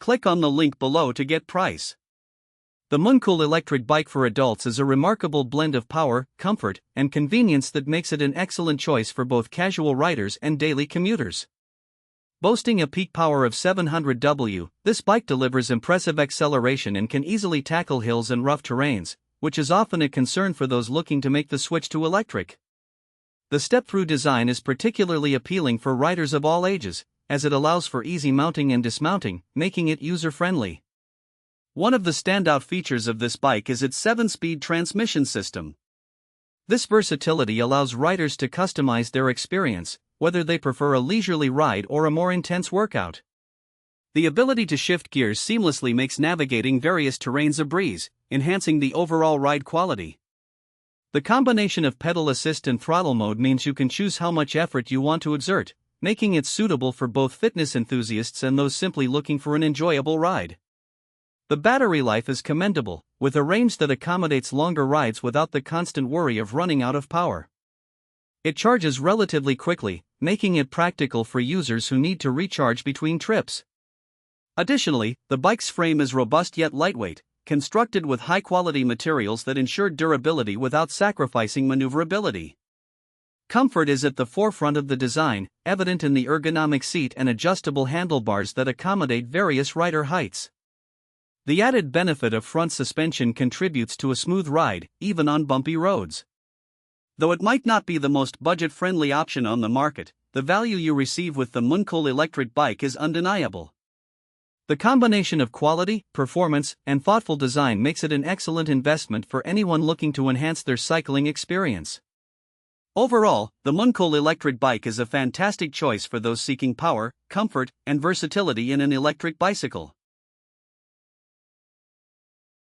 Click on the link below to get price. The MOONCOOL Electric Bike for adults is a remarkable blend of power, comfort, and convenience that makes it an excellent choice for both casual riders and daily commuters. Boasting a peak power of 700 W, this bike delivers impressive acceleration and can easily tackle hills and rough terrains, which is often a concern for those looking to make the switch to electric. The step-through design is particularly appealing for riders of all ages, as it allows for easy mounting and dismounting, making it user-friendly. One of the standout features of this bike is its 7-speed transmission system. This versatility allows riders to customize their experience, whether they prefer a leisurely ride or a more intense workout. The ability to shift gears seamlessly makes navigating various terrains a breeze, enhancing the overall ride quality. The combination of pedal assist and throttle mode means you can choose how much effort you want to exert, making it suitable for both fitness enthusiasts and those simply looking for an enjoyable ride. The battery life is commendable, with a range that accommodates longer rides without the constant worry of running out of power. It charges relatively quickly, making it practical for users who need to recharge between trips. Additionally, the bike's frame is robust yet lightweight, constructed with high-quality materials that ensure durability without sacrificing maneuverability. Comfort is at the forefront of the design, evident in the ergonomic seat and adjustable handlebars that accommodate various rider heights. The added benefit of front suspension contributes to a smooth ride, even on bumpy roads. Though it might not be the most budget-friendly option on the market, the value you receive with the MOONCOOL Electric Bike is undeniable. The combination of quality, performance, and thoughtful design makes it an excellent investment for anyone looking to enhance their cycling experience. Overall, the MOONCOOL Electric Bike is a fantastic choice for those seeking power, comfort, and versatility in an electric bicycle.